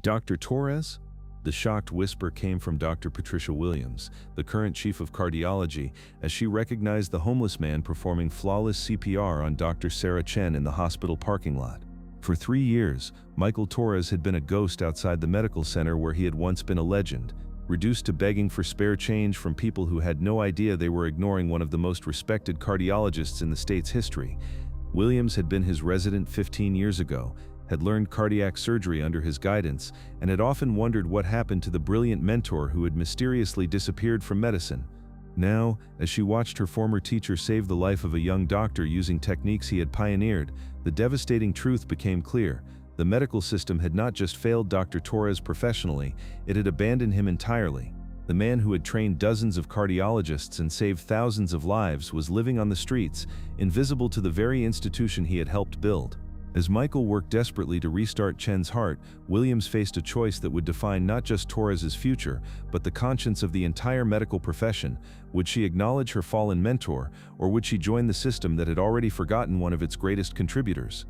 Dr. Torres? The shocked whisper came from Dr. Patricia Williams, the current chief of cardiology, as she recognized the homeless man performing flawless CPR on Dr. Sarah Chen in the hospital parking lot. For 3 years, Michael Torres had been a ghost outside the medical center where he had once been a legend, reduced to begging for spare change from people who had no idea they were ignoring one of the most respected cardiologists in the state's history. Williams had been his resident 15 years ago, had learned cardiac surgery under his guidance, and had often wondered what happened to the brilliant mentor who had mysteriously disappeared from medicine. Now, as she watched her former teacher save the life of a young doctor using techniques he had pioneered, the devastating truth became clear. The medical system had not just failed Dr. Torres professionally, it had abandoned him entirely. The man who had trained dozens of cardiologists and saved thousands of lives was living on the streets, invisible to the very institution he had helped build. As Michael worked desperately to restart Chen's heart, Williams faced a choice that would define not just Torres's future, but the conscience of the entire medical profession. Would she acknowledge her fallen mentor, or would she join the system that had already forgotten one of its greatest contributors?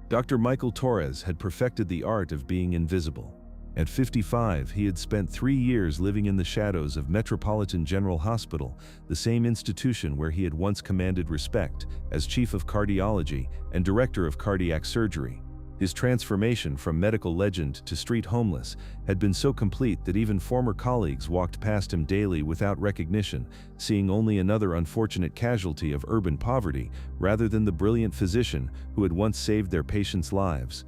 Dr. Michael Torres had perfected the art of being invisible. At 55, he had spent 3 years living in the shadows of Metropolitan General Hospital, the same institution where he had once commanded respect, as chief of cardiology and director of cardiac surgery. His transformation from medical legend to street homeless had been so complete that even former colleagues walked past him daily without recognition, seeing only another unfortunate casualty of urban poverty rather than the brilliant physician who had once saved their patients' lives.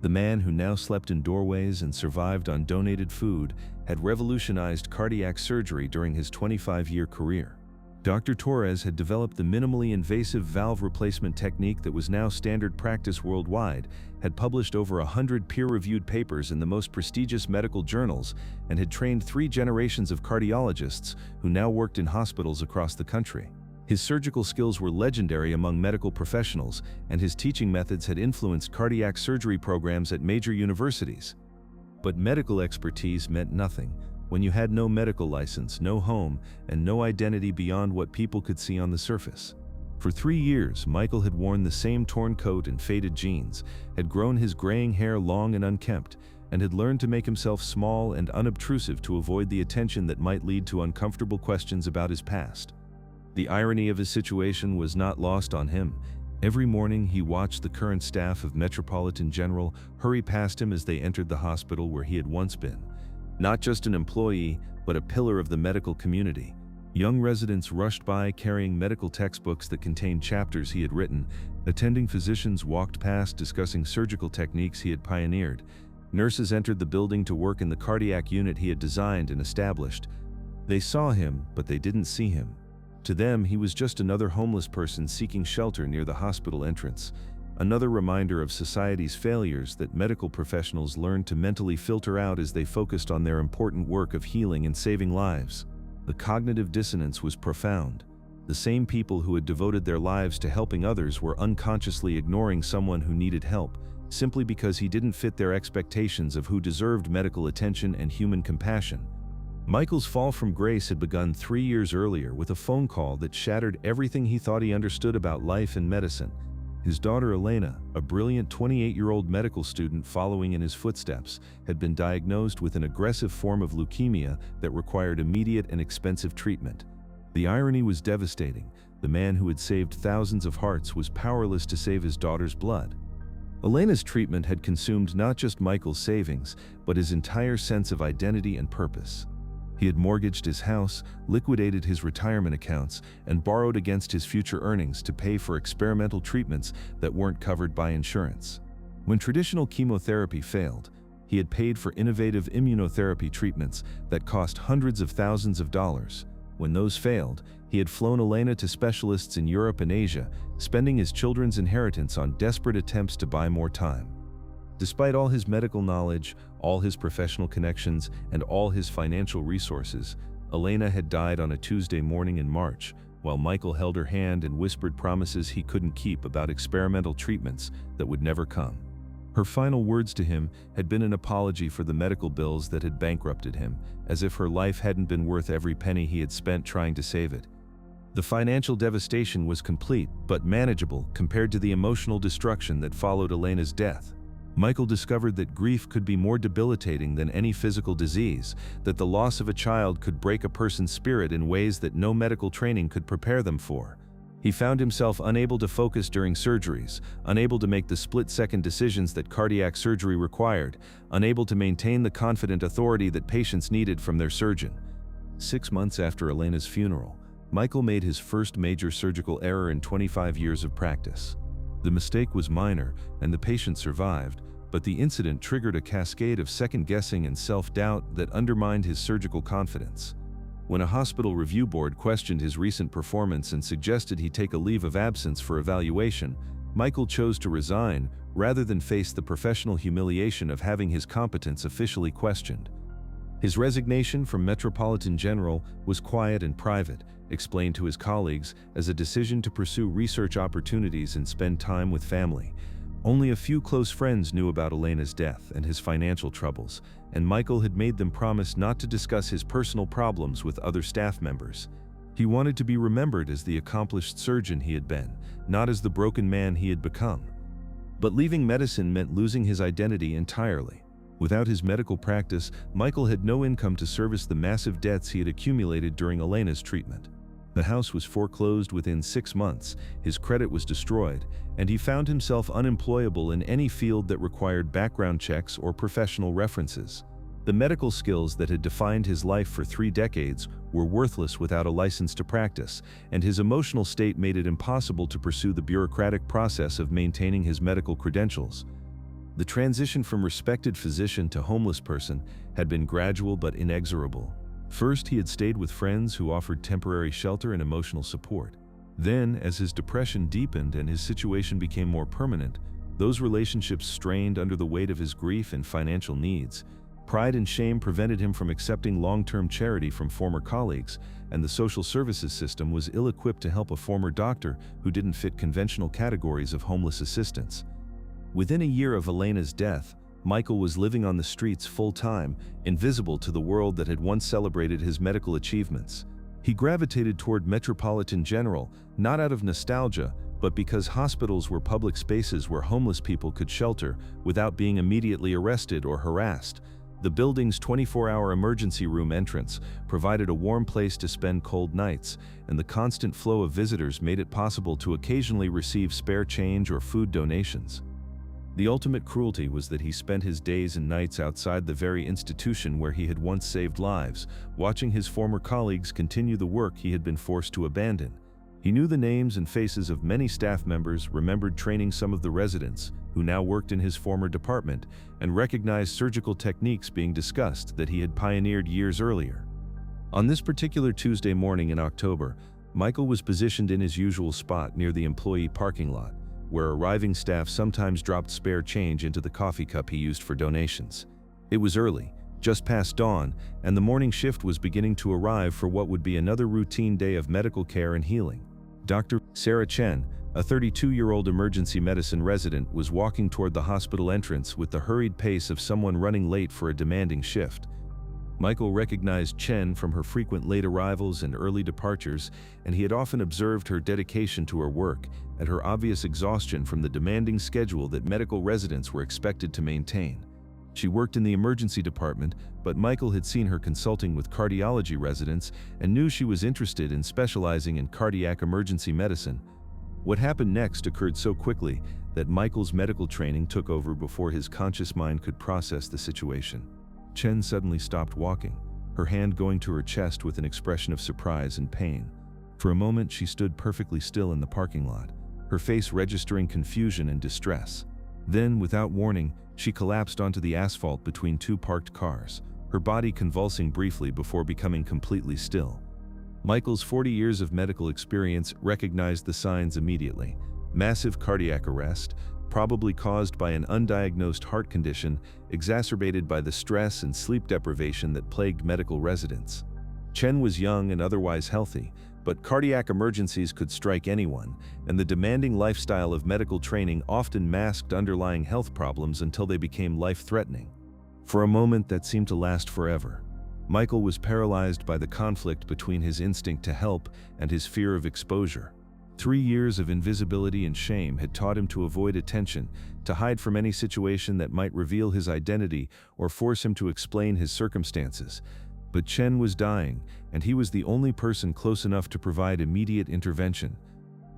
The man who now slept in doorways and survived on donated food had revolutionized cardiac surgery during his 25-year career. Dr. Torres had developed the minimally invasive valve replacement technique that was now standard practice worldwide, had published over 100 peer-reviewed papers in the most prestigious medical journals, and had trained 3 generations of cardiologists who now worked in hospitals across the country. His surgical skills were legendary among medical professionals, and his teaching methods had influenced cardiac surgery programs at major universities. But medical expertise meant nothing when you had no medical license, no home, and no identity beyond what people could see on the surface. For 3 years, Michael had worn the same torn coat and faded jeans, had grown his graying hair long and unkempt, and had learned to make himself small and unobtrusive to avoid the attention that might lead to uncomfortable questions about his past. The irony of his situation was not lost on him. Every morning he watched the current staff of Metropolitan General hurry past him as they entered the hospital where he had once been. Not just an employee, but a pillar of the medical community. Young residents rushed by carrying medical textbooks that contained chapters he had written. Attending physicians walked past discussing surgical techniques he had pioneered. Nurses entered the building to work in the cardiac unit he had designed and established. They saw him, but they didn't see him. To them, he was just another homeless person seeking shelter near the hospital entrance. Another reminder of society's failures that medical professionals learned to mentally filter out as they focused on their important work of healing and saving lives. The cognitive dissonance was profound. The same people who had devoted their lives to helping others were unconsciously ignoring someone who needed help, simply because he didn't fit their expectations of who deserved medical attention and human compassion. Michael's fall from grace had begun 3 years earlier with a phone call that shattered everything he thought he understood about life and medicine. His daughter Elena, a brilliant 28-year-old medical student following in his footsteps, had been diagnosed with an aggressive form of leukemia that required immediate and expensive treatment. The irony was devastating. The man who had saved thousands of hearts was powerless to save his daughter's blood. Elena's treatment had consumed not just Michael's savings, but his entire sense of identity and purpose. He had mortgaged his house, liquidated his retirement accounts, and borrowed against his future earnings to pay for experimental treatments that weren't covered by insurance. When traditional chemotherapy failed, he had paid for innovative immunotherapy treatments that cost hundreds of thousands of dollars. When those failed, he had flown Elena to specialists in Europe and Asia, spending his children's inheritance on desperate attempts to buy more time. Despite all his medical knowledge, all his professional connections, and all his financial resources, Elena had died on a Tuesday morning in March, while Michael held her hand and whispered promises he couldn't keep about experimental treatments that would never come. Her final words to him had been an apology for the medical bills that had bankrupted him, as if her life hadn't been worth every penny he had spent trying to save it. The financial devastation was complete, but manageable compared to the emotional destruction that followed Elena's death. Michael discovered that grief could be more debilitating than any physical disease, that the loss of a child could break a person's spirit in ways that no medical training could prepare them for. He found himself unable to focus during surgeries, unable to make the split-second decisions that cardiac surgery required, unable to maintain the confident authority that patients needed from their surgeon. 6 months after Elena's funeral, Michael made his first major surgical error in 25 years of practice. The mistake was minor, and the patient survived, but the incident triggered a cascade of second-guessing and self-doubt that undermined his surgical confidence. When a hospital review board questioned his recent performance and suggested he take a leave of absence for evaluation, Michael chose to resign rather than face the professional humiliation of having his competence officially questioned. His resignation from Metropolitan General was quiet and private, explained to his colleagues as a decision to pursue research opportunities and spend time with family. Only a few close friends knew about Elena's death and his financial troubles, and Michael had made them promise not to discuss his personal problems with other staff members. He wanted to be remembered as the accomplished surgeon he had been, not as the broken man he had become. But leaving medicine meant losing his identity entirely. Without his medical practice, Michael had no income to service the massive debts he had accumulated during Elena's treatment. The house was foreclosed within 6 months, his credit was destroyed, and he found himself unemployable in any field that required background checks or professional references. The medical skills that had defined his life for 3 decades were worthless without a license to practice, and his emotional state made it impossible to pursue the bureaucratic process of maintaining his medical credentials. The transition from respected physician to homeless person had been gradual but inexorable. First, he had stayed with friends who offered temporary shelter and emotional support. Then, as his depression deepened and his situation became more permanent, those relationships strained under the weight of his grief and financial needs. Pride and shame prevented him from accepting long-term charity from former colleagues, and the social services system was ill-equipped to help a former doctor who didn't fit conventional categories of homeless assistance. Within a year of Elena's death, Michael was living on the streets full-time, invisible to the world that had once celebrated his medical achievements. He gravitated toward Metropolitan General, not out of nostalgia, but because hospitals were public spaces where homeless people could shelter without being immediately arrested or harassed. The building's 24-hour emergency room entrance provided a warm place to spend cold nights, and the constant flow of visitors made it possible to occasionally receive spare change or food donations. The ultimate cruelty was that he spent his days and nights outside the very institution where he had once saved lives, watching his former colleagues continue the work he had been forced to abandon. He knew the names and faces of many staff members, remembered training some of the residents, who now worked in his former department, and recognized surgical techniques being discussed that he had pioneered years earlier. On this particular Tuesday morning in October, Michael was positioned in his usual spot near the employee parking lot, where arriving staff sometimes dropped spare change into the coffee cup he used for donations. It was early, just past dawn, and the morning shift was beginning to arrive for what would be another routine day of medical care and healing. Dr. Sarah Chen, a 32-year-old emergency medicine resident, was walking toward the hospital entrance with the hurried pace of someone running late for a demanding shift. Michael recognized Chen from her frequent late arrivals and early departures, and he had often observed her dedication to her work and her obvious exhaustion from the demanding schedule that medical residents were expected to maintain. She worked in the emergency department, but Michael had seen her consulting with cardiology residents and knew she was interested in specializing in cardiac emergency medicine. What happened next occurred so quickly that Michael's medical training took over before his conscious mind could process the situation. Chen suddenly stopped walking, her hand going to her chest with an expression of surprise and pain. For a moment, she stood perfectly still in the parking lot, her face registering confusion and distress. Then, without warning, she collapsed onto the asphalt between 2 parked cars, her body convulsing briefly before becoming completely still. Michael's 40 years of medical experience recognized the signs immediately: massive cardiac arrest, probably caused by an undiagnosed heart condition exacerbated by the stress and sleep deprivation that plagued medical residents. Chen was young and otherwise healthy, but cardiac emergencies could strike anyone, and the demanding lifestyle of medical training often masked underlying health problems until they became life-threatening. For a moment that seemed to last forever, Michael was paralyzed by the conflict between his instinct to help and his fear of exposure. 3 years of invisibility and shame had taught him to avoid attention, to hide from any situation that might reveal his identity or force him to explain his circumstances. But Chen was dying, and he was the only person close enough to provide immediate intervention.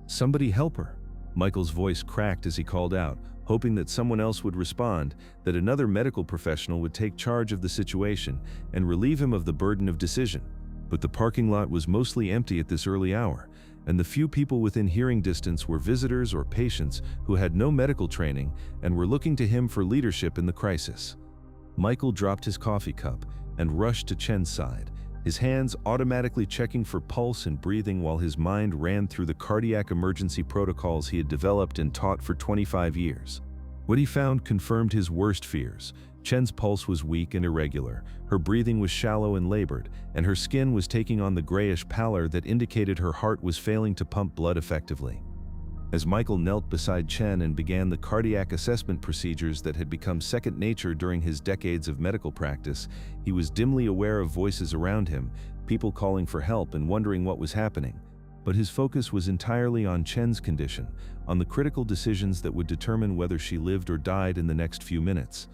"Somebody help her." Michael's voice cracked as he called out, hoping that someone else would respond, that another medical professional would take charge of the situation and relieve him of the burden of decision. But the parking lot was mostly empty at this early hour, and the few people within hearing distance were visitors or patients who had no medical training and were looking to him for leadership in the crisis. Michael dropped his coffee cup and rushed to Chen's side, his hands automatically checking for pulse and breathing while his mind ran through the cardiac emergency protocols he had developed and taught for 25 years. What he found confirmed his worst fears. Chen's pulse was weak and irregular, her breathing was shallow and labored, and her skin was taking on the grayish pallor that indicated her heart was failing to pump blood effectively. As Michael knelt beside Chen and began the cardiac assessment procedures that had become second nature during his decades of medical practice, he was dimly aware of voices around him, people calling for help and wondering what was happening. But his focus was entirely on Chen's condition, on the critical decisions that would determine whether she lived or died in the next few minutes.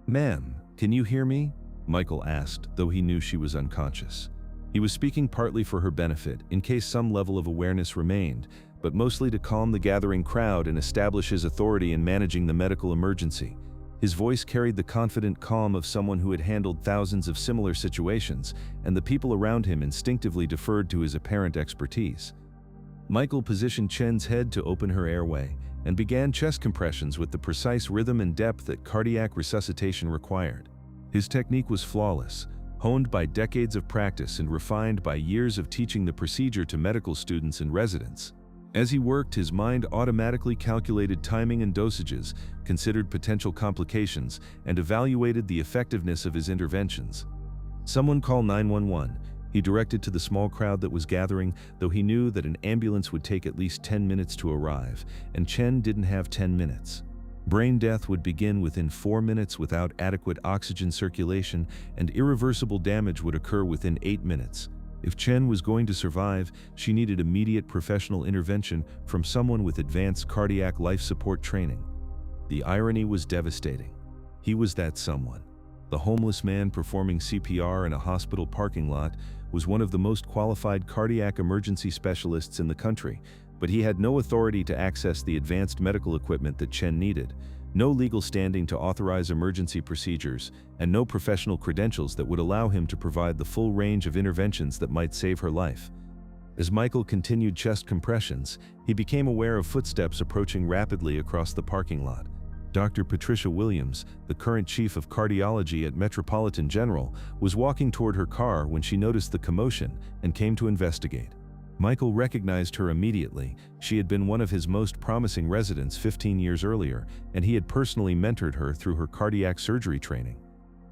"Ma'am, can you hear me?" Michael asked, though he knew she was unconscious. He was speaking partly for her benefit, in case some level of awareness remained, but mostly to calm the gathering crowd and establish his authority in managing the medical emergency. His voice carried the confident calm of someone who had handled thousands of similar situations, and the people around him instinctively deferred to his apparent expertise. Michael positioned Chen's head to open her airway and began chest compressions with the precise rhythm and depth that cardiac resuscitation required. His technique was flawless, honed by decades of practice and refined by years of teaching the procedure to medical students and residents. As he worked, his mind automatically calculated timing and dosages, considered potential complications, and evaluated the effectiveness of his interventions. "Someone call 911, he directed to the small crowd that was gathering, though he knew that an ambulance would take at least 10 minutes to arrive, and Chen didn't have 10 minutes. Brain death would begin within 4 minutes without adequate oxygen circulation, and irreversible damage would occur within 8 minutes. If Chen was going to survive, she needed immediate professional intervention from someone with advanced cardiac life support training. The irony was devastating. He was that someone. The homeless man performing CPR in a hospital parking lot was one of the most qualified cardiac emergency specialists in the country, but he had no authority to access the advanced medical equipment that Chen needed, no legal standing to authorize emergency procedures, and no professional credentials that would allow him to provide the full range of interventions that might save her life. As Michael continued chest compressions, he became aware of footsteps approaching rapidly across the parking lot. Dr. Patricia Williams, the current chief of cardiology at Metropolitan General, was walking toward her car when she noticed the commotion and came to investigate. Michael recognized her immediately. She had been one of his most promising residents 15 years earlier, and he had personally mentored her through her cardiac surgery training.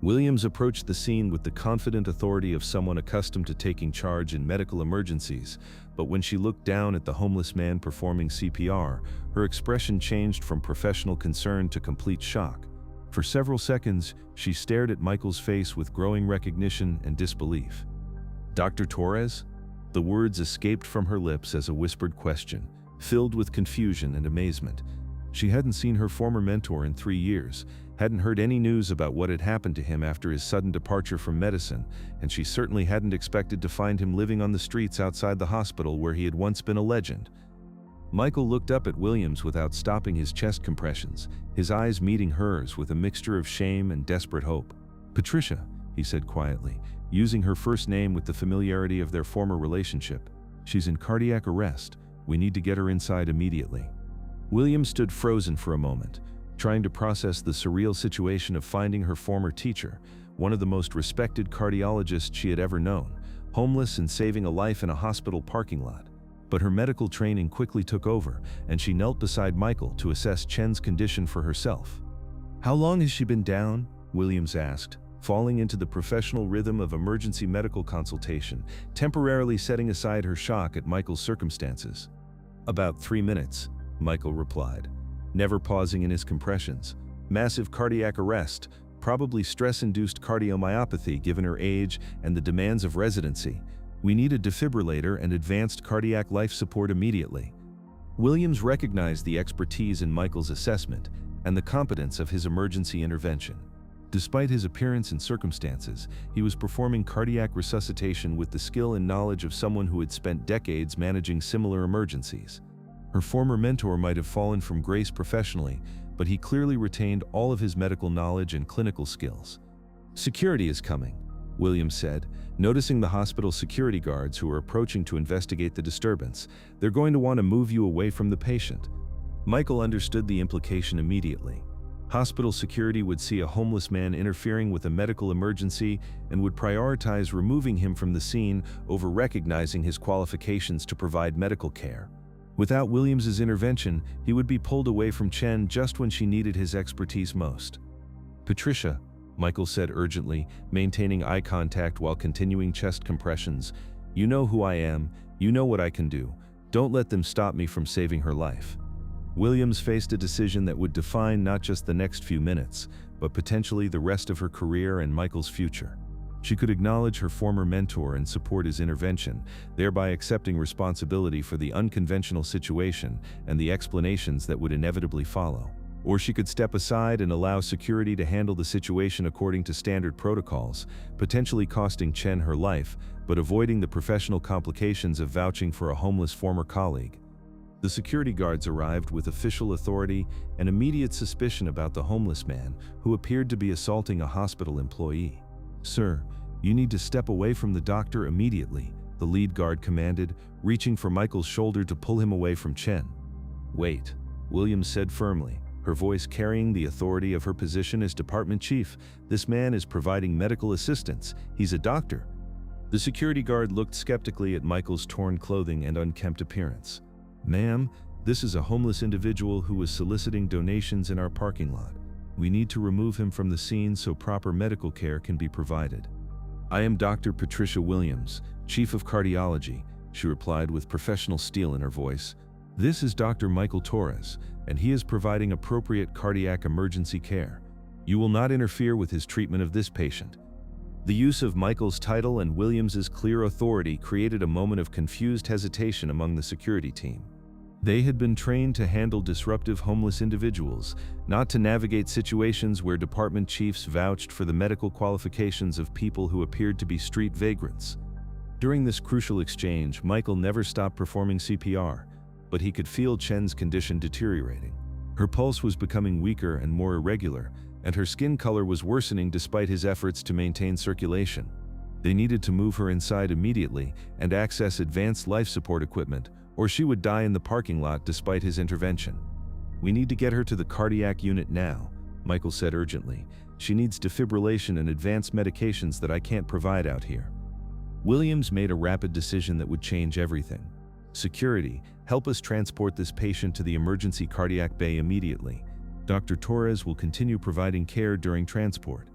Williams approached the scene with the confident authority of someone accustomed to taking charge in medical emergencies, but when she looked down at the homeless man performing CPR, her expression changed from professional concern to complete shock. For several seconds, she stared at Michael's face with growing recognition and disbelief. "Dr. Torres?" The words escaped from her lips as a whispered question, filled with confusion and amazement. She hadn't seen her former mentor in 3 years, hadn't heard any news about what had happened to him after his sudden departure from medicine, and she certainly hadn't expected to find him living on the streets outside the hospital where he had once been a legend. Michael looked up at Williams without stopping his chest compressions, his eyes meeting hers with a mixture of shame and desperate hope. "Patricia," he said quietly, using her first name with the familiarity of their former relationship. "She's in cardiac arrest. We need to get her inside immediately." Williams stood frozen for a moment, trying to process the surreal situation of finding her former teacher, one of the most respected cardiologists she had ever known, homeless and saving a life in a hospital parking lot. But her medical training quickly took over, and she knelt beside Michael to assess Chen's condition for herself. "How long has she been down?" Williams asked, falling into the professional rhythm of emergency medical consultation, temporarily setting aside her shock at Michael's circumstances. "About 3 minutes, Michael replied, never pausing in his compressions. "Massive cardiac arrest, probably stress-induced cardiomyopathy given her age and the demands of residency. We need a defibrillator and advanced cardiac life support immediately." Williams recognized the expertise in Michael's assessment and the competence of his emergency intervention. Despite his appearance and circumstances, he was performing cardiac resuscitation with the skill and knowledge of someone who had spent decades managing similar emergencies. Her former mentor might have fallen from grace professionally, but he clearly retained all of his medical knowledge and clinical skills. "Security is coming," Williams said, noticing the hospital security guards who were approaching to investigate the disturbance. "They're going to want to move you away from the patient." Michael understood the implication immediately. Hospital security would see a homeless man interfering with a medical emergency and would prioritize removing him from the scene over recognizing his qualifications to provide medical care. Without Williams's intervention, he would be pulled away from Chen just when she needed his expertise most. "Patricia," Michael said urgently, maintaining eye contact while continuing chest compressions, "you know who I am, you know what I can do. Don't let them stop me from saving her life." Williams faced a decision that would define not just the next few minutes, but potentially the rest of her career and Michael's future. She could acknowledge her former mentor and support his intervention, thereby accepting responsibility for the unconventional situation and the explanations that would inevitably follow. Or she could step aside and allow security to handle the situation according to standard protocols, potentially costing Chen her life, but avoiding the professional complications of vouching for a homeless former colleague. The security guards arrived with official authority and immediate suspicion about the homeless man who appeared to be assaulting a hospital employee. "Sir, you need to step away from the doctor immediately," the lead guard commanded, reaching for Michael's shoulder to pull him away from Chen. "Wait," Williams said firmly, her voice carrying the authority of her position as department chief. "This man is providing medical assistance. He's a doctor." The security guard looked skeptically at Michael's torn clothing and unkempt appearance. "Ma'am, this is a homeless individual who was soliciting donations in our parking lot. We need to remove him from the scene so proper medical care can be provided." "I am Dr. Patricia Williams, Chief of Cardiology," she replied with professional steel in her voice. "This is Dr. Michael Torres, and he is providing appropriate cardiac emergency care. You will not interfere with his treatment of this patient." The use of Michael's title and Williams's clear authority created a moment of confused hesitation among the security team. They had been trained to handle disruptive homeless individuals, not to navigate situations where department chiefs vouched for the medical qualifications of people who appeared to be street vagrants. During this crucial exchange, Michael never stopped performing CPR, but he could feel Chen's condition deteriorating. Her pulse was becoming weaker and more irregular, and her skin color was worsening despite his efforts to maintain circulation. They needed to move her inside immediately and access advanced life support equipment, or she would die in the parking lot despite his intervention. "We need to get her to the cardiac unit now," Michael said urgently. "She needs defibrillation and advanced medications that I can't provide out here." Williams made a rapid decision that would change everything. "Security, help us transport this patient to the emergency cardiac bay immediately. Dr. Torres will continue providing care during transport."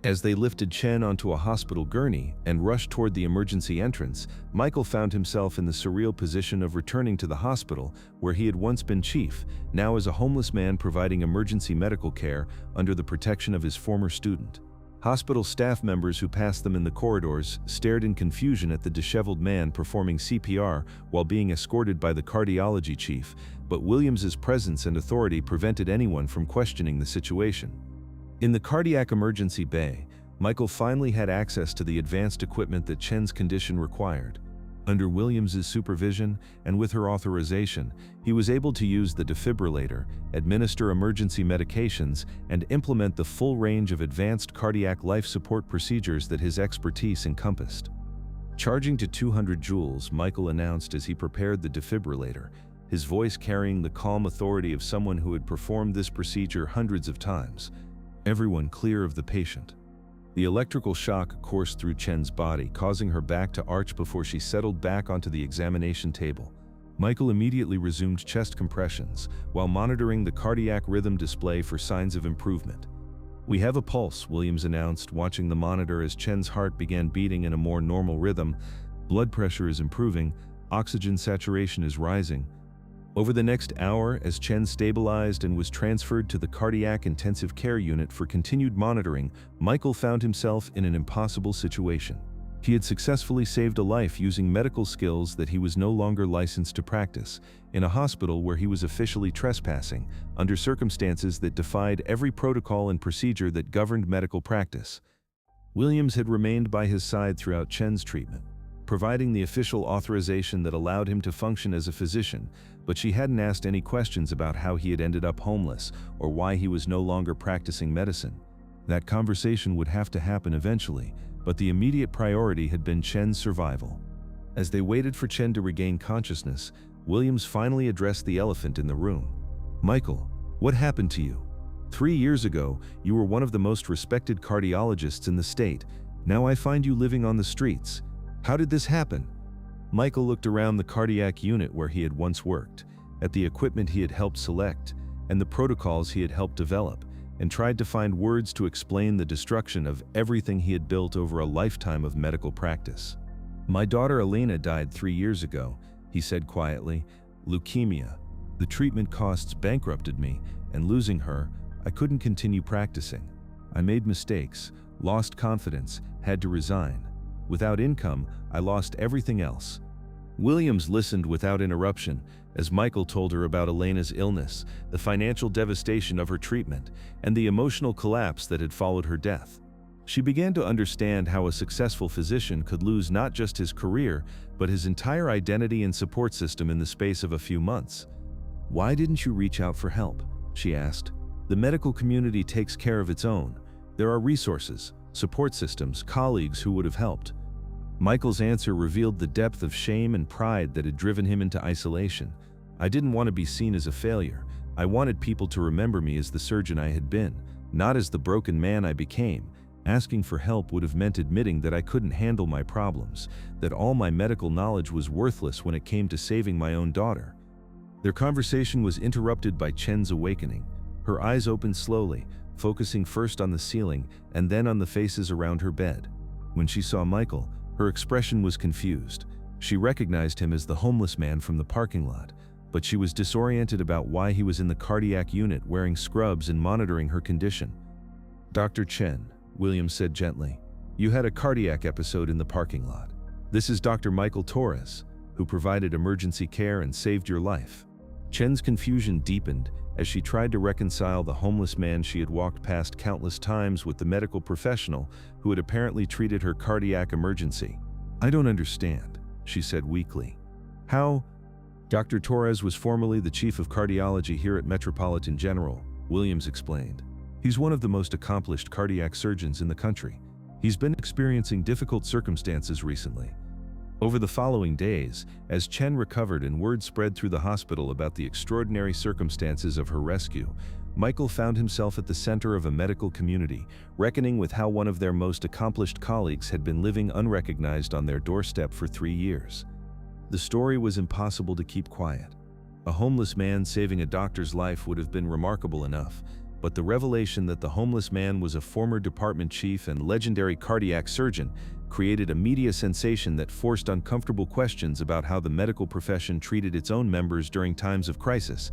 As they lifted Chen onto a hospital gurney and rushed toward the emergency entrance, Michael found himself in the surreal position of returning to the hospital where he had once been chief, now as a homeless man providing emergency medical care under the protection of his former student. Hospital staff members who passed them in the corridors stared in confusion at the disheveled man performing CPR while being escorted by the cardiology chief, but Williams's presence and authority prevented anyone from questioning the situation. In the cardiac emergency bay, Michael finally had access to the advanced equipment that Chen's condition required. Under Williams's supervision and with her authorization, he was able to use the defibrillator, administer emergency medications, and implement the full range of advanced cardiac life support procedures that his expertise encompassed. Charging to 200 joules, Michael announced as he prepared the defibrillator, his voice carrying the calm authority of someone who had performed this procedure hundreds of times. "Everyone clear of the patient." The electrical shock coursed through Chen's body, causing her back to arch before she settled back onto the examination table. Michael immediately resumed chest compressions, while monitoring the cardiac rhythm display for signs of improvement. "We have a pulse," Williams announced, watching the monitor as Chen's heart began beating in a more normal rhythm. "Blood pressure is improving, oxygen saturation is rising." Over the next hour, as Chen stabilized and was transferred to the cardiac intensive care unit for continued monitoring, Michael found himself in an impossible situation. He had successfully saved a life using medical skills that he was no longer licensed to practice, in a hospital where he was officially trespassing, under circumstances that defied every protocol and procedure that governed medical practice. Williams had remained by his side throughout Chen's treatment, providing the official authorization that allowed him to function as a physician, but she hadn't asked any questions about how he had ended up homeless or why he was no longer practicing medicine. That conversation would have to happen eventually, but the immediate priority had been Chen's survival. As they waited for Chen to regain consciousness, Williams finally addressed the elephant in the room. "Michael, what happened to you? 3 years ago, you were one of the most respected cardiologists in the state. Now I find you living on the streets. How did this happen?" Michael looked around the cardiac unit where he had once worked, at the equipment he had helped select, and the protocols he had helped develop, and tried to find words to explain the destruction of everything he had built over a lifetime of medical practice. "My daughter Elena died 3 years ago," he said quietly. "Leukemia. The treatment costs bankrupted me, and losing her, I couldn't continue practicing. I made mistakes, lost confidence, had to resign. Without income, I lost everything else." Williams listened without interruption as Michael told her about Elena's illness, the financial devastation of her treatment, and the emotional collapse that had followed her death. She began to understand how a successful physician could lose not just his career, but his entire identity and support system in the space of a few months. "Why didn't you reach out for help?" she asked. "The medical community takes care of its own. There are resources, support systems, colleagues who would have helped." Michael's answer revealed the depth of shame and pride that had driven him into isolation. "I didn't want to be seen as a failure. I wanted people to remember me as the surgeon I had been, not as the broken man I became. Asking for help would have meant admitting that I couldn't handle my problems, that all my medical knowledge was worthless when it came to saving my own daughter." Their conversation was interrupted by Chen's awakening. Her eyes opened slowly, focusing first on the ceiling and then on the faces around her bed. When she saw Michael, her expression was confused. She recognized him as the homeless man from the parking lot, but she was disoriented about why he was in the cardiac unit wearing scrubs and monitoring her condition. "Dr. Chen," Williams said gently, "you had a cardiac episode in the parking lot. This is Dr. Michael Torres, who provided emergency care and saved your life." Chen's confusion deepened as she tried to reconcile the homeless man she had walked past countless times with the medical professional who had apparently treated her cardiac emergency. "I don't understand," she said weakly. "How?" "Dr. Torres was formerly the chief of cardiology here at Metropolitan General," Williams explained. "He's one of the most accomplished cardiac surgeons in the country. He's been experiencing difficult circumstances recently." Over the following days, as Chen recovered and word spread through the hospital about the extraordinary circumstances of her rescue, Michael found himself at the center of a medical community, reckoning with how one of their most accomplished colleagues had been living unrecognized on their doorstep for 3 years. The story was impossible to keep quiet. A homeless man saving a doctor's life would have been remarkable enough, but the revelation that the homeless man was a former department chief and legendary cardiac surgeon created a media sensation that forced uncomfortable questions about how the medical profession treated its own members during times of crisis.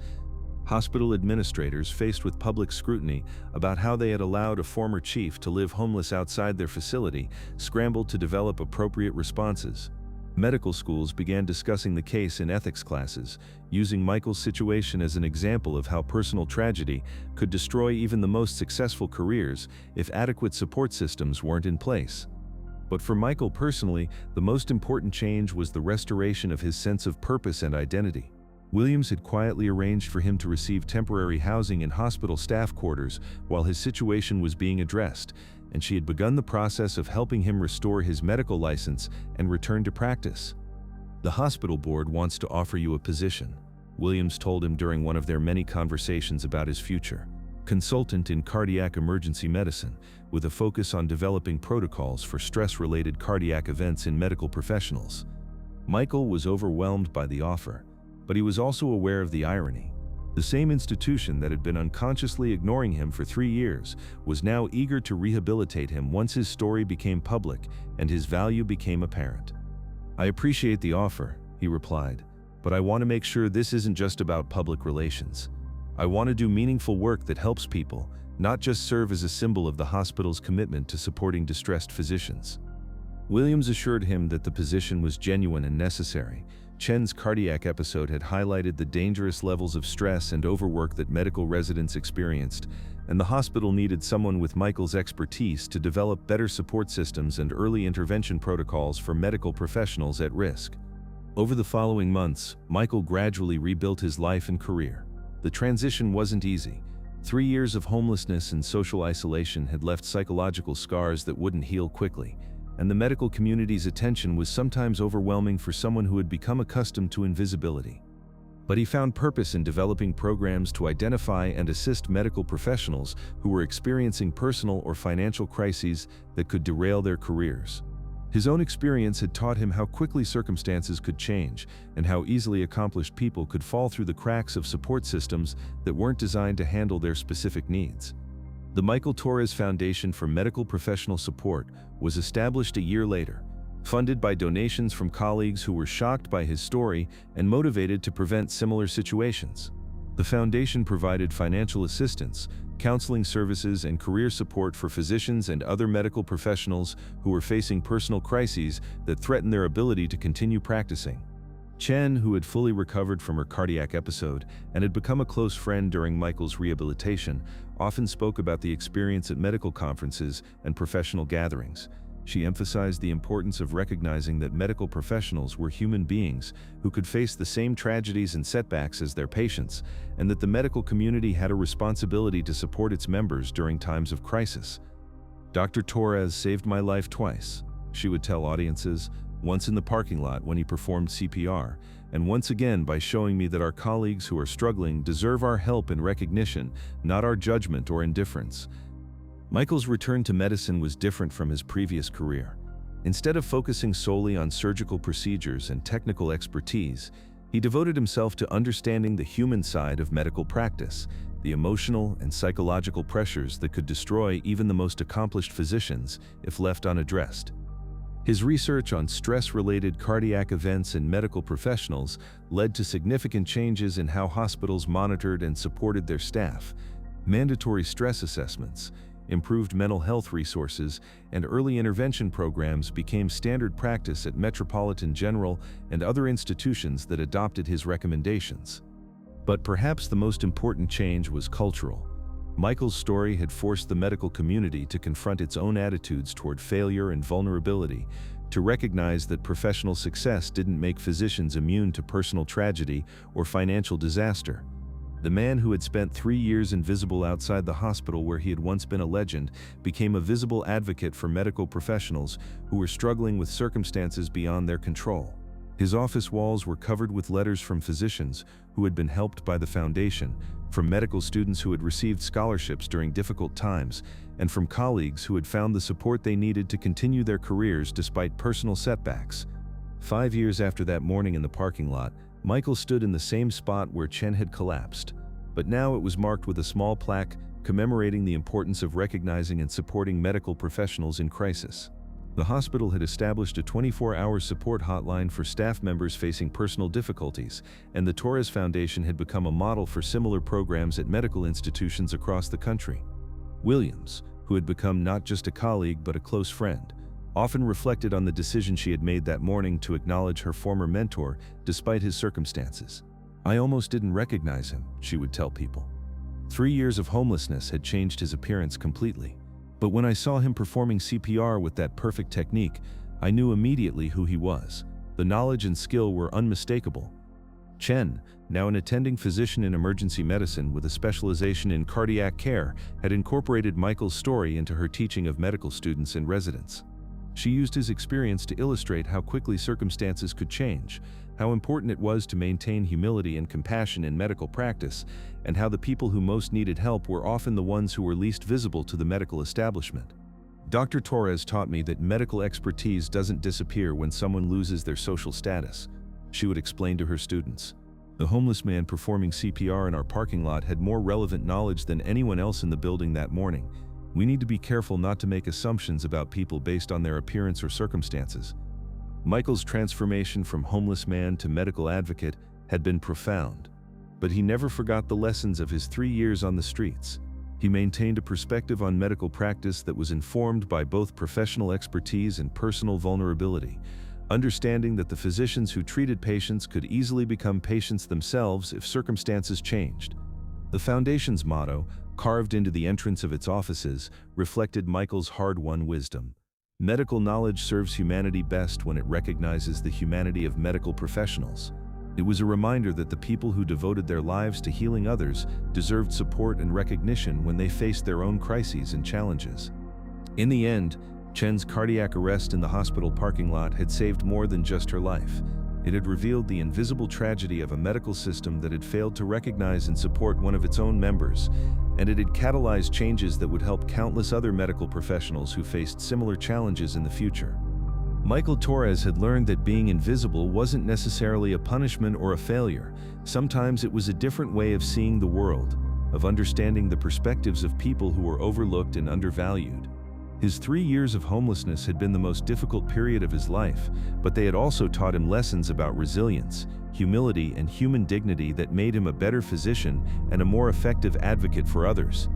Hospital administrators, faced with public scrutiny about how they had allowed a former chief to live homeless outside their facility, scrambled to develop appropriate responses. Medical schools began discussing the case in ethics classes, using Michael's situation as an example of how personal tragedy could destroy even the most successful careers if adequate support systems weren't in place. But for Michael personally, the most important change was the restoration of his sense of purpose and identity. Williams had quietly arranged for him to receive temporary housing in hospital staff quarters while his situation was being addressed, and she had begun the process of helping him restore his medical license and return to practice. "The hospital board wants to offer you a position," Williams told him during one of their many conversations about his future. "Consultant in cardiac emergency medicine, with a focus on developing protocols for stress-related cardiac events in medical professionals." Michael was overwhelmed by the offer, but he was also aware of the irony. The same institution that had been unconsciously ignoring him for 3 years was now eager to rehabilitate him once his story became public and his value became apparent. "I appreciate the offer," he replied, "but I want to make sure this isn't just about public relations. I want to do meaningful work that helps people, not just serve as a symbol of the hospital's commitment to supporting distressed physicians." Williams assured him that the position was genuine and necessary. Chen's cardiac episode had highlighted the dangerous levels of stress and overwork that medical residents experienced, and the hospital needed someone with Michael's expertise to develop better support systems and early intervention protocols for medical professionals at risk. Over the following months, Michael gradually rebuilt his life and career. The transition wasn't easy. 3 years of homelessness and social isolation had left psychological scars that wouldn't heal quickly, and the medical community's attention was sometimes overwhelming for someone who had become accustomed to invisibility. But he found purpose in developing programs to identify and assist medical professionals who were experiencing personal or financial crises that could derail their careers. His own experience had taught him how quickly circumstances could change and how easily accomplished people could fall through the cracks of support systems that weren't designed to handle their specific needs. The Michael Torres Foundation for Medical Professional Support was established a year later, funded by donations from colleagues who were shocked by his story and motivated to prevent similar situations. The foundation provided financial assistance, counseling services, and career support for physicians and other medical professionals who were facing personal crises that threatened their ability to continue practicing. Chen, who had fully recovered from her cardiac episode and had become a close friend during Michael's rehabilitation, often spoke about the experience at medical conferences and professional gatherings. She emphasized the importance of recognizing that medical professionals were human beings who could face the same tragedies and setbacks as their patients, and that the medical community had a responsibility to support its members during times of crisis. "Dr. Torres saved my life twice," she would tell audiences, once in the parking lot when he performed CPR, and once again by showing me that our colleagues who are struggling deserve our help and recognition, not our judgment or indifference. Michael's return to medicine was different from his previous career. Instead of focusing solely on surgical procedures and technical expertise, he devoted himself to understanding the human side of medical practice, the emotional and psychological pressures that could destroy even the most accomplished physicians if left unaddressed. His research on stress-related cardiac events in medical professionals led to significant changes in how hospitals monitored and supported their staff. Mandatory stress assessments, improved mental health resources, and early intervention programs became standard practice at Metropolitan General and other institutions that adopted his recommendations. But perhaps the most important change was cultural. Michael's story had forced the medical community to confront its own attitudes toward failure and vulnerability, to recognize that professional success didn't make physicians immune to personal tragedy or financial disaster. The man who had spent 3 years invisible outside the hospital where he had once been a legend became a visible advocate for medical professionals who were struggling with circumstances beyond their control. His office walls were covered with letters from physicians who had been helped by the foundation, from medical students who had received scholarships during difficult times, and from colleagues who had found the support they needed to continue their careers despite personal setbacks. 5 years after that morning in the parking lot, Michael stood in the same spot where Chen had collapsed, but now it was marked with a small plaque commemorating the importance of recognizing and supporting medical professionals in crisis. The hospital had established a 24-hour support hotline for staff members facing personal difficulties, and the Torres Foundation had become a model for similar programs at medical institutions across the country. Williams, who had become not just a colleague but a close friend, often reflected on the decision she had made that morning to acknowledge her former mentor despite his circumstances. "I almost didn't recognize him," she would tell people. 3 years of homelessness had changed his appearance completely. But when I saw him performing CPR with that perfect technique, I knew immediately who he was. The knowledge and skill were unmistakable. Chen, now an attending physician in emergency medicine with a specialization in cardiac care, had incorporated Michael's story into her teaching of medical students and residents. She used his experience to illustrate how quickly circumstances could change, how important it was to maintain humility and compassion in medical practice, and how the people who most needed help were often the ones who were least visible to the medical establishment. "Dr. Torres taught me that medical expertise doesn't disappear when someone loses their social status," she would explain to her students. "The homeless man performing CPR in our parking lot had more relevant knowledge than anyone else in the building that morning. We need to be careful not to make assumptions about people based on their appearance or circumstances." Michael's transformation from homeless man to medical advocate had been profound, but he never forgot the lessons of his 3 years on the streets. He maintained a perspective on medical practice that was informed by both professional expertise and personal vulnerability, understanding that the physicians who treated patients could easily become patients themselves if circumstances changed. The Foundation's motto, carved into the entrance of its offices, reflected Michael's hard-won wisdom. Medical knowledge serves humanity best when it recognizes the humanity of medical professionals. It was a reminder that the people who devoted their lives to healing others deserved support and recognition when they faced their own crises and challenges. In the end, Chen's cardiac arrest in the hospital parking lot had saved more than just her life. It had revealed the invisible tragedy of a medical system that had failed to recognize and support one of its own members, and it had catalyzed changes that would help countless other medical professionals who faced similar challenges in the future. Michael Torres had learned that being invisible wasn't necessarily a punishment or a failure. Sometimes it was a different way of seeing the world, of understanding the perspectives of people who were overlooked and undervalued. His 3 years of homelessness had been the most difficult period of his life, but they had also taught him lessons about resilience, humility, and human dignity that made him a better physician and a more effective advocate for others.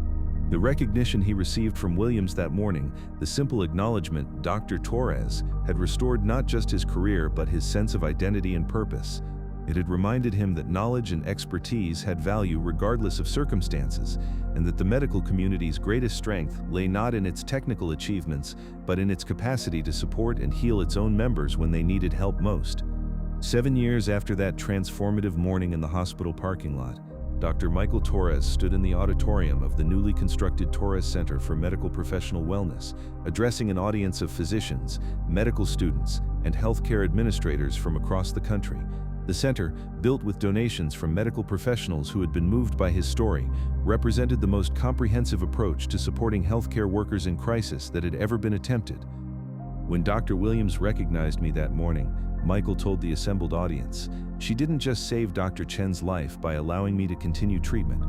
The recognition he received from Williams that morning, the simple acknowledgement, Dr. Torres, had restored not just his career but his sense of identity and purpose. It had reminded him that knowledge and expertise had value regardless of circumstances, and that the medical community's greatest strength lay not in its technical achievements, but in its capacity to support and heal its own members when they needed help most. 7 years after that transformative morning in the hospital parking lot, Dr. Michael Torres stood in the auditorium of the newly constructed Torres Center for Medical Professional Wellness, addressing an audience of physicians, medical students, and healthcare administrators from across the country. The center, built with donations from medical professionals who had been moved by his story, represented the most comprehensive approach to supporting healthcare workers in crisis that had ever been attempted. When Dr. Williams recognized me that morning, Michael told the assembled audience, "She didn't just save Dr. Chen's life by allowing me to continue treatment.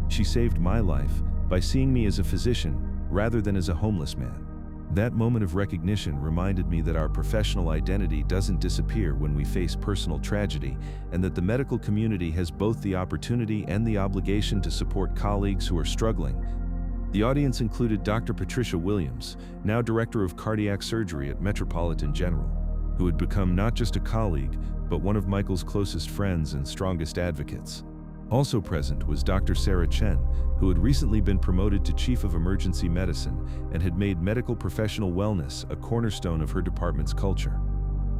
She saved my life by seeing me as a physician rather than as a homeless man." That moment of recognition reminded me that our professional identity doesn't disappear when we face personal tragedy, and that the medical community has both the opportunity and the obligation to support colleagues who are struggling. The audience included Dr. Patricia Williams, now Director of Cardiac Surgery at Metropolitan General, who had become not just a colleague, but one of Michael's closest friends and strongest advocates. Also present was Dr. Chen, who had recently been promoted to Chief of Emergency Medicine and had made medical professional wellness a cornerstone of her department's culture.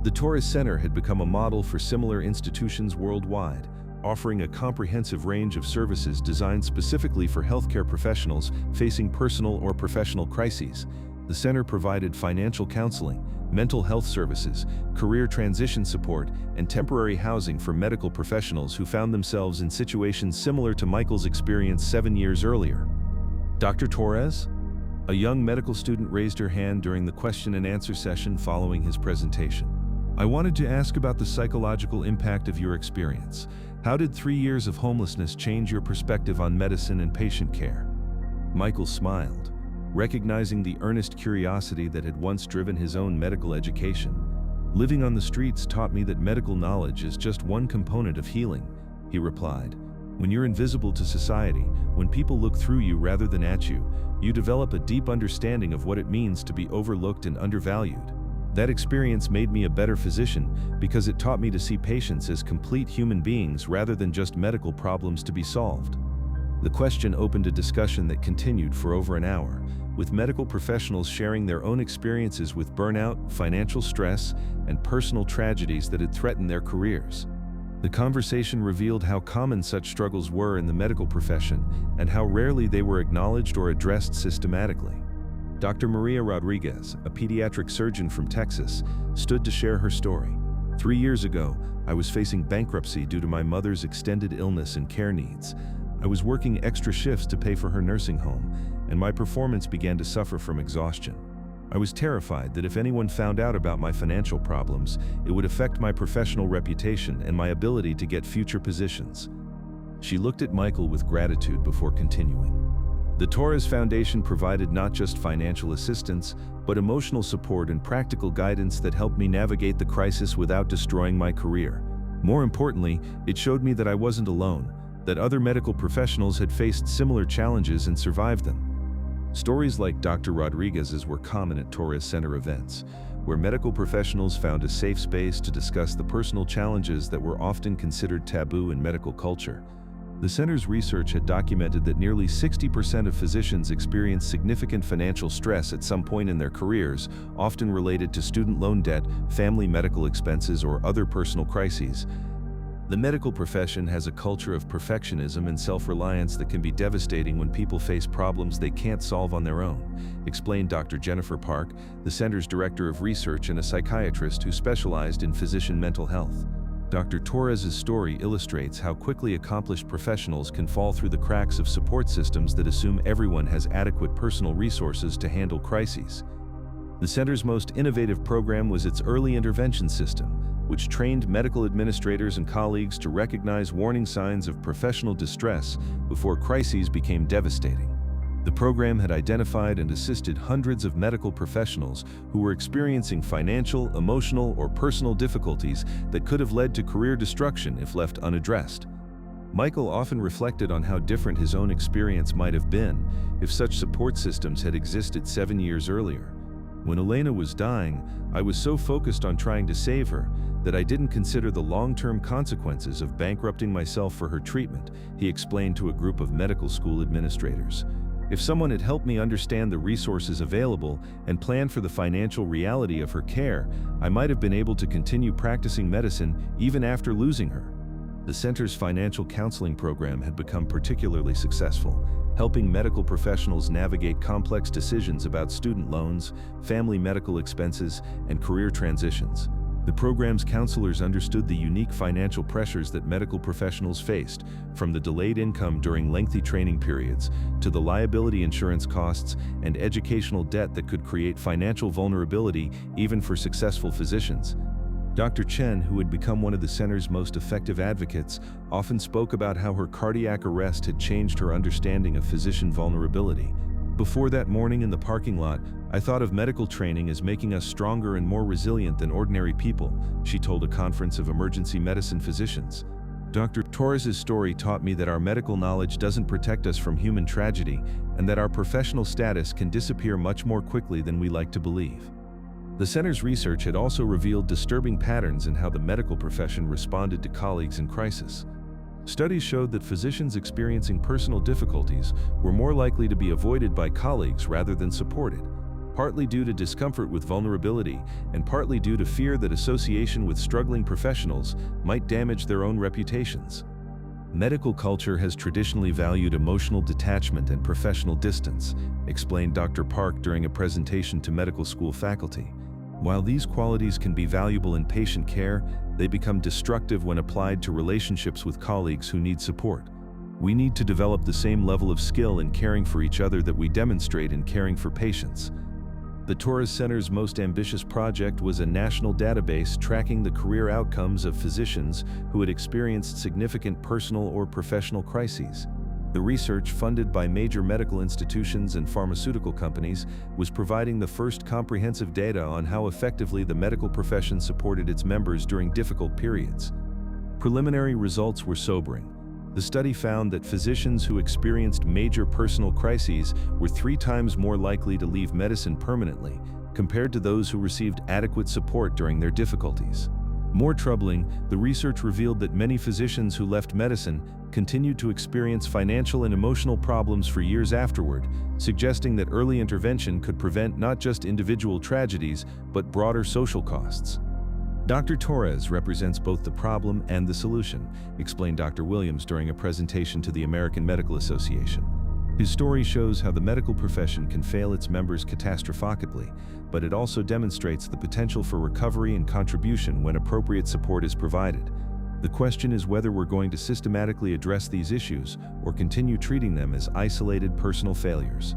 The Torres Center had become a model for similar institutions worldwide, offering a comprehensive range of services designed specifically for healthcare professionals facing personal or professional crises. The center provided financial counseling, mental health services, career transition support, and temporary housing for medical professionals who found themselves in situations similar to Michael's experience 7 years earlier. "Dr. Torres?" A young medical student raised her hand during the question and answer session following his presentation. "I wanted to ask about the psychological impact of your experience. How did 3 years of homelessness change your perspective on medicine and patient care?" Michael smiled, recognizing the earnest curiosity that had once driven his own medical education. "Living on the streets taught me that medical knowledge is just one component of healing," he replied. "When you're invisible to society, when people look through you rather than at you, you develop a deep understanding of what it means to be overlooked and undervalued. That experience made me a better physician because it taught me to see patients as complete human beings rather than just medical problems to be solved." The question opened a discussion that continued for over an hour, with medical professionals sharing their own experiences with burnout, financial stress, and personal tragedies that had threatened their careers. The conversation revealed how common such struggles were in the medical profession and how rarely they were acknowledged or addressed systematically. Dr. Maria Rodriguez, a pediatric surgeon from Texas, stood to share her story. 3 years ago, I was facing bankruptcy due to my mother's extended illness and care needs. I was working extra shifts to pay for her nursing home, and my performance began to suffer from exhaustion. I was terrified that if anyone found out about my financial problems, it would affect my professional reputation and my ability to get future positions. She looked at Michael with gratitude before continuing. The Torres Foundation provided not just financial assistance, but emotional support and practical guidance that helped me navigate the crisis without destroying my career. More importantly, it showed me that I wasn't alone. that other medical professionals had faced similar challenges and survived them. Stories like Dr. Rodriguez's were common at Torres Center events, where medical professionals found a safe space to discuss the personal challenges that were often considered taboo in medical culture. The center's research had documented that nearly 60% of physicians experience significant financial stress at some point in their careers, often related to student loan debt, family medical expenses, or other personal crises. The medical profession has a culture of perfectionism and self-reliance that can be devastating when people face problems they can't solve on their own, explained Dr. Jennifer Park, the center's director of research and a psychiatrist who specialized in physician mental health. Dr. Torres's story illustrates how quickly accomplished professionals can fall through the cracks of support systems that assume everyone has adequate personal resources to handle crises. The center's most innovative program was its early intervention system, which trained medical administrators and colleagues to recognize warning signs of professional distress before crises became devastating. The program had identified and assisted hundreds of medical professionals who were experiencing financial, emotional, or personal difficulties that could have led to career destruction if left unaddressed. Michael often reflected on how different his own experience might have been if such support systems had existed 7 years earlier. When Elena was dying, I was so focused on trying to save her that I didn't consider the long-term consequences of bankrupting myself for her treatment, he explained to a group of medical school administrators. If someone had helped me understand the resources available and plan for the financial reality of her care, I might have been able to continue practicing medicine even after losing her. The center's financial counseling program had become particularly successful, helping medical professionals navigate complex decisions about student loans, family medical expenses, and career transitions. The program's counselors understood the unique financial pressures that medical professionals faced, from the delayed income during lengthy training periods to the liability insurance costs and educational debt that could create financial vulnerability even for successful physicians. Dr. Chen, who had become one of the center's most effective advocates, often spoke about how her cardiac arrest had changed her understanding of physician vulnerability. Before that morning in the parking lot, I thought of medical training as making us stronger and more resilient than ordinary people, she told a conference of emergency medicine physicians. Dr. Torres's story taught me that our medical knowledge doesn't protect us from human tragedy and that our professional status can disappear much more quickly than we like to believe. The center's research had also revealed disturbing patterns in how the medical profession responded to colleagues in crisis. Studies showed that physicians experiencing personal difficulties were more likely to be avoided by colleagues rather than supported, partly due to discomfort with vulnerability and partly due to fear that association with struggling professionals might damage their own reputations. Medical culture has traditionally valued emotional detachment and professional distance, explained Dr. Park during a presentation to medical school faculty. While these qualities can be valuable in patient care, they become destructive when applied to relationships with colleagues who need support. We need to develop the same level of skill in caring for each other that we demonstrate in caring for patients. The Torres Center's most ambitious project was a national database tracking the career outcomes of physicians who had experienced significant personal or professional crises. The research, funded by major medical institutions and pharmaceutical companies, was providing the first comprehensive data on how effectively the medical profession supported its members during difficult periods. Preliminary results were sobering. The study found that physicians who experienced major personal crises were 3 times more likely to leave medicine permanently, compared to those who received adequate support during their difficulties. More troubling, the research revealed that many physicians who left medicine continued to experience financial and emotional problems for years afterward, suggesting that early intervention could prevent not just individual tragedies, but broader social costs. Dr. Torres represents both the problem and the solution, explained Dr. Williams during a presentation to the American Medical Association. His story shows how the medical profession can fail its members catastrophically, but it also demonstrates the potential for recovery and contribution when appropriate support is provided. The question is whether we're going to systematically address these issues or continue treating them as isolated personal failures.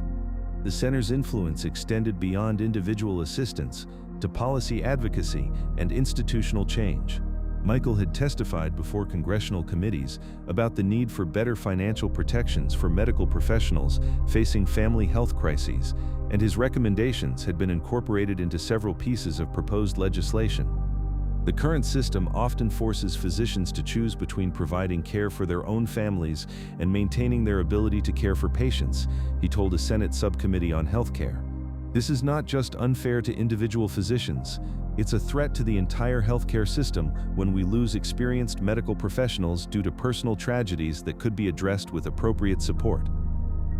The center's influence extended beyond individual assistance to policy advocacy and institutional change. Michael had testified before congressional committees about the need for better financial protections for medical professionals facing family health crises, and his recommendations had been incorporated into several pieces of proposed legislation. The current system often forces physicians to choose between providing care for their own families and maintaining their ability to care for patients, he told a Senate subcommittee on healthcare. This is not just unfair to individual physicians, it's a threat to the entire healthcare system when we lose experienced medical professionals due to personal tragedies that could be addressed with appropriate support.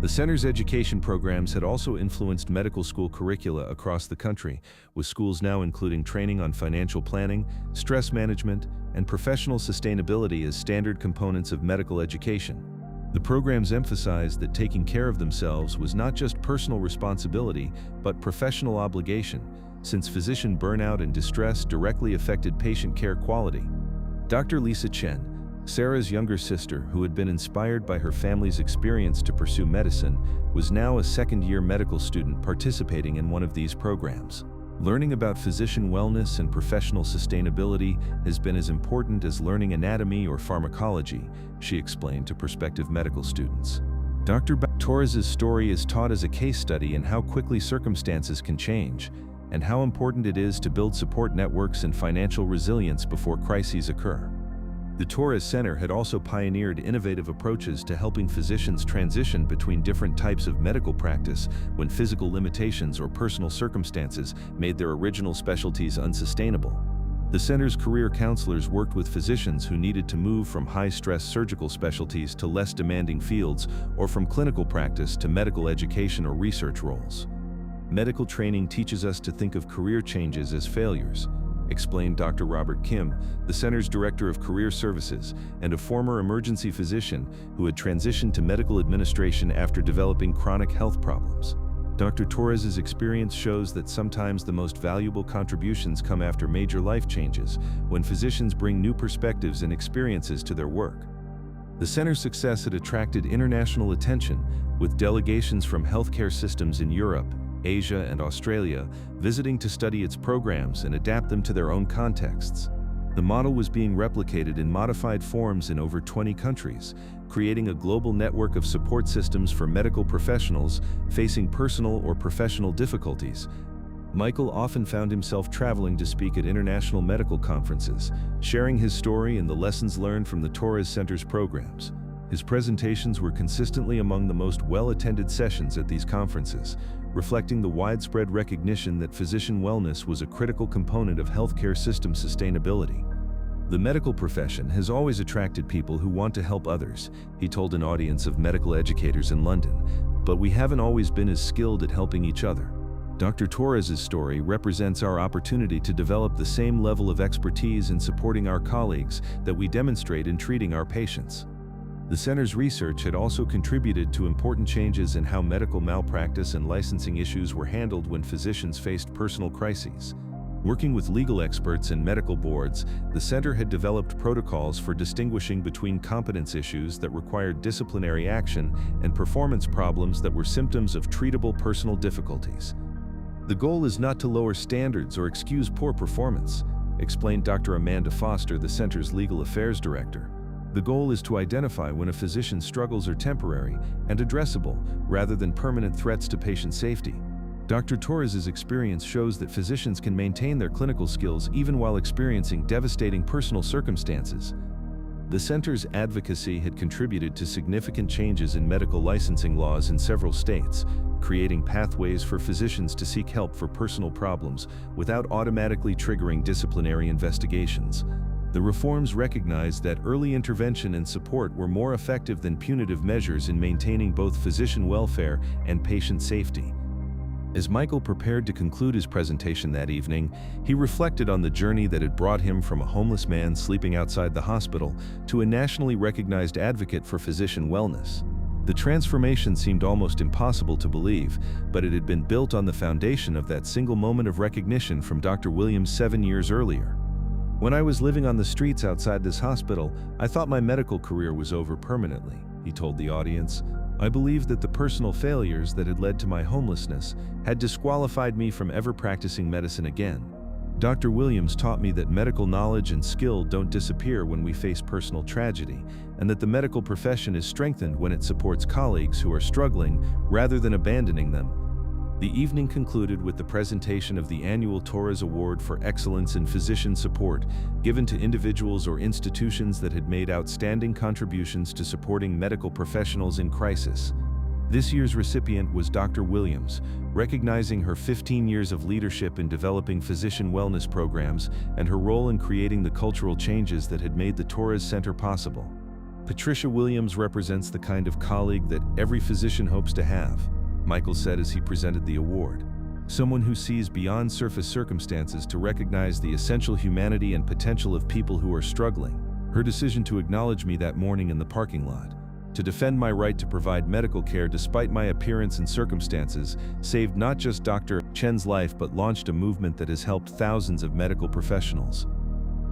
The center's education programs had also influenced medical school curricula across the country, with schools now including training on financial planning, stress management, and professional sustainability as standard components of medical education. The programs emphasized that taking care of themselves was not just personal responsibility, but professional obligation, since physician burnout and distress directly affected patient care quality. Dr. Lisa Chen, Sarah's younger sister, who had been inspired by her family's experience to pursue medicine, was now a second-year medical student participating in one of these programs. Learning about physician wellness and professional sustainability has been as important as learning anatomy or pharmacology, she explained to prospective medical students. Dr. Torres' story is taught as a case study in how quickly circumstances can change, and how important it is to build support networks and financial resilience before crises occur. The Torres Center had also pioneered innovative approaches to helping physicians transition between different types of medical practice when physical limitations or personal circumstances made their original specialties unsustainable. The center's career counselors worked with physicians who needed to move from high-stress surgical specialties to less demanding fields, or from clinical practice to medical education or research roles. Medical training teaches us to think of career changes as failures, explained Dr. Robert Kim, the center's director of career services and a former emergency physician who had transitioned to medical administration after developing chronic health problems. Dr. Torres' experience shows that sometimes the most valuable contributions come after major life changes, when physicians bring new perspectives and experiences to their work. The center's success had attracted international attention, with delegations from healthcare systems in Europe, Asia, and Australia visiting to study its programs and adapt them to their own contexts. The model was being replicated in modified forms in over 20 countries, creating a global network of support systems for medical professionals facing personal or professional difficulties. Michael often found himself traveling to speak at international medical conferences, sharing his story and the lessons learned from the Torres Center's programs. His presentations were consistently among the most well-attended sessions at these conferences, reflecting the widespread recognition that physician wellness was a critical component of healthcare system sustainability. The medical profession has always attracted people who want to help others, he told an audience of medical educators in London, but we haven't always been as skilled at helping each other. Dr. Torres' story represents our opportunity to develop the same level of expertise in supporting our colleagues that we demonstrate in treating our patients. The center's research had also contributed to important changes in how medical malpractice and licensing issues were handled when physicians faced personal crises. Working with legal experts and medical boards, the center had developed protocols for distinguishing between competence issues that required disciplinary action and performance problems that were symptoms of treatable personal difficulties. The goal is not to lower standards or excuse poor performance, explained Dr. Amanda Foster, the center's legal affairs director. The goal is to identify when a physician's struggles are temporary and addressable, rather than permanent threats to patient safety. Dr. Torres' experience shows that physicians can maintain their clinical skills even while experiencing devastating personal circumstances. The center's advocacy had contributed to significant changes in medical licensing laws in several states, creating pathways for physicians to seek help for personal problems without automatically triggering disciplinary investigations. The reforms recognized that early intervention and support were more effective than punitive measures in maintaining both physician welfare and patient safety. As Michael prepared to conclude his presentation that evening, he reflected on the journey that had brought him from a homeless man sleeping outside the hospital to a nationally recognized advocate for physician wellness. The transformation seemed almost impossible to believe, but it had been built on the foundation of that single moment of recognition from Dr. Williams 7 years earlier. When I was living on the streets outside this hospital, I thought my medical career was over permanently, he told the audience. I believed that the personal failures that had led to my homelessness had disqualified me from ever practicing medicine again. Dr. Williams taught me that medical knowledge and skill don't disappear when we face personal tragedy, and that the medical profession is strengthened when it supports colleagues who are struggling rather than abandoning them. The evening concluded with the presentation of the annual Torres Award for Excellence in Physician Support, given to individuals or institutions that had made outstanding contributions to supporting medical professionals in crisis. This year's recipient was Dr. Williams, recognizing her 15 years of leadership in developing physician wellness programs and her role in creating the cultural changes that had made the Torres Center possible. Patricia Williams represents the kind of colleague that every physician hopes to have, Michael said as he presented the award. Someone who sees beyond surface circumstances to recognize the essential humanity and potential of people who are struggling. Her decision to acknowledge me that morning in the parking lot, to defend my right to provide medical care despite my appearance and circumstances, saved not just Dr. Chen's life but launched a movement that has helped thousands of medical professionals.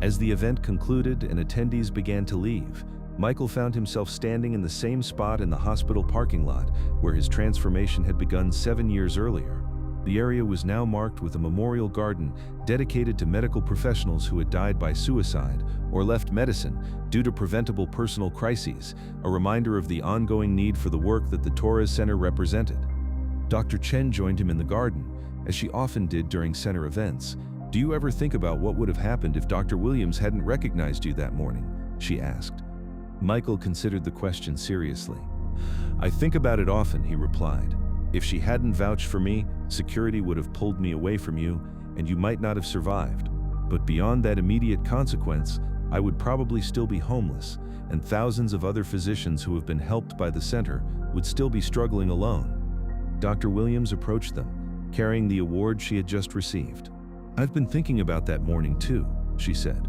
As the event concluded and attendees began to leave, Michael found himself standing in the same spot in the hospital parking lot where his transformation had begun 7 years earlier. The area was now marked with a memorial garden dedicated to medical professionals who had died by suicide or left medicine due to preventable personal crises, a reminder of the ongoing need for the work that the Torres Center represented. Dr. Chen joined him in the garden, as she often did during center events. "Do you ever think about what would have happened if Dr. Williams hadn't recognized you that morning?" she asked. Michael considered the question seriously. "I think about it often," he replied. "If she hadn't vouched for me, security would have pulled me away from you, and you might not have survived. But beyond that immediate consequence, I would probably still be homeless, and thousands of other physicians who have been helped by the center would still be struggling alone." Dr. Williams approached them, carrying the award she had just received. "I've been thinking about that morning too," she said.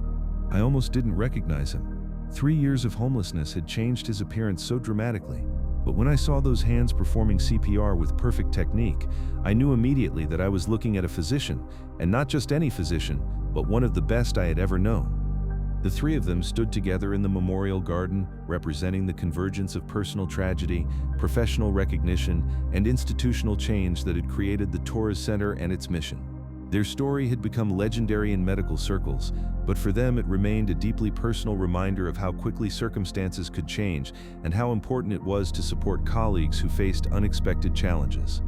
"I almost didn't recognize him. 3 years of homelessness had changed his appearance so dramatically. But when I saw those hands performing CPR with perfect technique, I knew immediately that I was looking at a physician, and not just any physician, but one of the best I had ever known." The three of them stood together in the memorial garden, representing the convergence of personal tragedy, professional recognition, and institutional change that had created the Torres Center and its mission. Their story had become legendary in medical circles, but for them it remained a deeply personal reminder of how quickly circumstances could change and how important it was to support colleagues who faced unexpected challenges.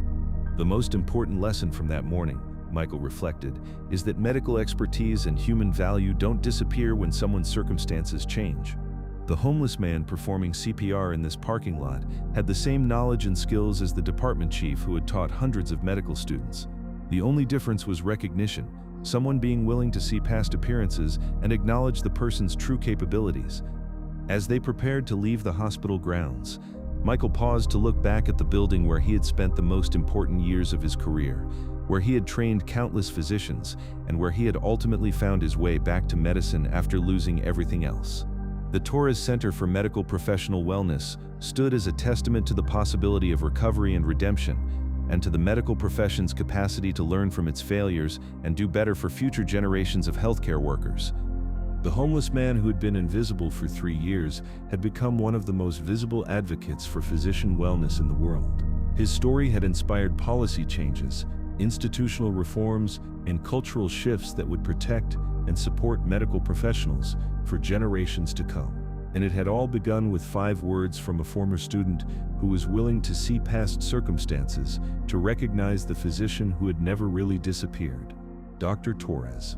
The most important lesson from that morning, Michael reflected, is that medical expertise and human value don't disappear when someone's circumstances change. The homeless man performing CPR in this parking lot had the same knowledge and skills as the department chief who had taught hundreds of medical students. The only difference was recognition, someone being willing to see past appearances and acknowledge the person's true capabilities. As they prepared to leave the hospital grounds, Michael paused to look back at the building where he had spent the most important years of his career, where he had trained countless physicians, and where he had ultimately found his way back to medicine after losing everything else. The Torres Center for Medical Professional Wellness stood as a testament to the possibility of recovery and redemption, and to the medical profession's capacity to learn from its failures and do better for future generations of healthcare workers. The homeless man who had been invisible for 3 years had become one of the most visible advocates for physician wellness in the world. His story had inspired policy changes, institutional reforms, and cultural shifts that would protect and support medical professionals for generations to come. And it had all begun with 5 words from a former student who was willing to see past circumstances to recognize the physician who had never really disappeared, Dr. Torres.